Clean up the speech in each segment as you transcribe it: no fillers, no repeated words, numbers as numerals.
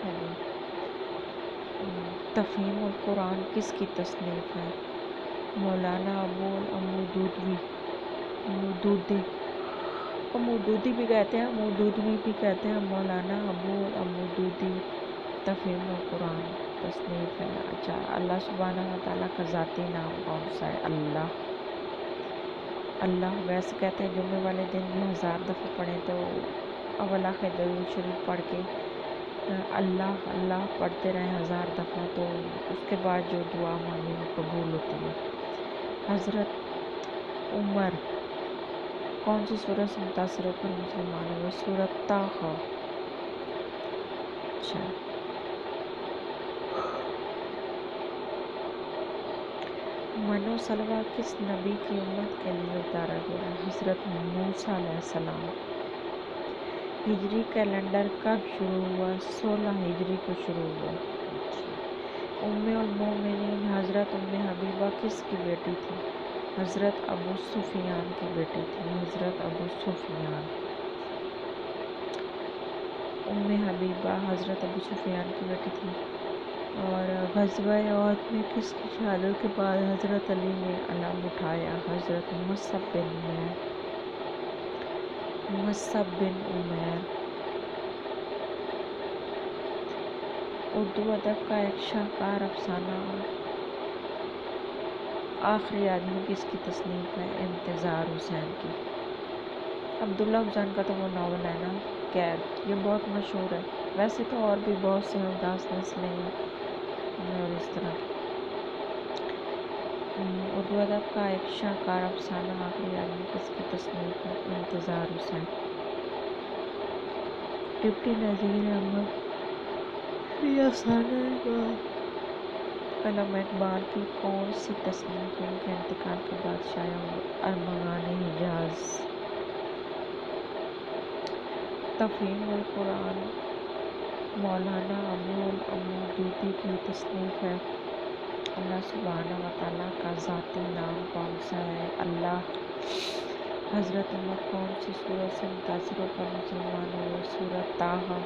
اچھا جی، تفہیم القرآن کس کی تصنیف ہے؟ مولانا ابو العمودودی مودودی بھی کہتے ہیں، مودودوی بھی کہتے ہیں، مولانا ابو العمودودی تفہیم القرآن تصنیف ہے۔ اچھا، اللہ سبحانہ و تعالیٰ کا ذاتی نام کون سا ہے؟ اللہ ویسے کہتے ہیں جمعے والے دن بھی 1000 دفعہ پڑھیں تو اول آخر درود شریف پڑھ کے اللہ اللہ پڑھتے رہیں 1000 دفعہ، تو اس کے بعد جو دعا مانگیں وہ قبول ہوتی ہے۔ حضرت عمر کون سی سورت سے متاثر ہو کر مسلمان ہوئے؟ سورت طٰہٰ۔ اچھا، من و سلویٰ کس نبی کی امت کے لیے اتارا گیا؟ حضرت موسیٰ علیہ السلام۔ ہجری کیلنڈر کب شروع ہوا؟ 16 ہجری کو شروع ہوا۔ ام المومنین حضرت ام حبیبہ کس کی بیٹی تھی؟ حضرت ابو سفیان کی بیٹی تھی۔ حضرت ابو سفیان۔ ام حبیبہ حضرت ابو سفیان کی بیٹی تھی۔ اور غزوہ احد میں کس کی شہادت کے بعد حضرت علی نے علم اٹھایا؟ حضرت مصعب بن عمیر۔ اردو ادب کا ایک شاہکار افسانہ آخری آدمی کس کی تصنیف ہے؟ انتظار حسین کی۔ عبداللہ حسین کا تو وہ ناول ہے نا، قید، یہ بہت مشہور ہے۔ ویسے تو اور بھی بہت سے اداس نسلیں ہیں اور اس طرح۔ اردو ادب کا ایک شاہکار افسانہ آخری آدمی کس کی تصنیف ہے؟ انتظار حسین۔ ڈپٹی نذیر احمد یہ افسانہ علامہ اقبال کی کون سی تصنیف ان کے انتقال کے بعد شائع ہوئی؟ ارمغان حجاز۔ تفہیم القرآن مولانا ابو العمودودی کی تصنیف ہے۔ اللہ سبحانہ و تعالیٰ کا ذاتی نام کون سا ہے؟ اللہ۔ حضرت عمر کون سی سورت سے متاثر ہو کر مسلمان ہوئے؟ سورت طٰہٰ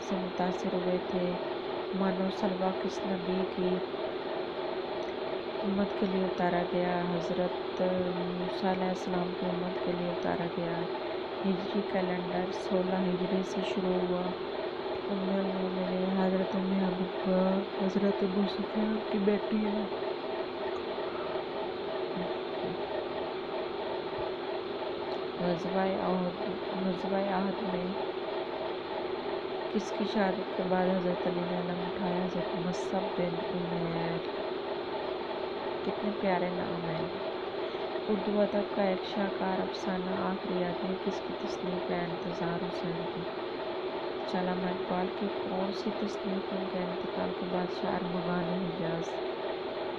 سے متاثر ہوئے تھے۔ من و سلویٰ کس نبی کی امت کے لیے اتارا گیا؟ حضرت موسیٰ علیہ السلام کی امت کے لیے اتارا گیا۔ ہجری کیلنڈر 16 ہجری سے شروع ہوا۔ ام المومنین حضرت ام حبیبہ حضرت ابو سفیان کی بیٹی ہے۔ غزوہ احد میں کس کی شہادت کے بعد حضرت علی نے علم اٹھایا؟ حضرت مصعب بن عمیر۔ کتنے پیارے نام ہیں۔ اردو ادب کا ایک شاہکار افسانہ آخری آدمی کس کی تصنیف ہے؟ انتظار حسین کی۔ علامہ اقبال کی کون سی تصنیف ان کے انتقال کے بعد شائع؟ ارمغان حجاز۔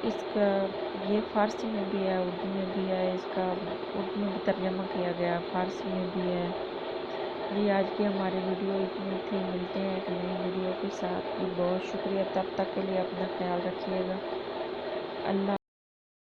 اس کا یہ فارسی میں بھی ہے، اردو میں بھی ہے، اس کا اردو میں بھی ترجمہ کیا گیا، فارسی میں بھی ہے۔ جی آج کی ہماری ویڈیو اتنی تھی، ملتے ہیں ایک نئی ویڈیو کے ساتھ۔ بہت شکریہ، تب تک کے لیے اپنا خیال رکھیے گا۔ اللہ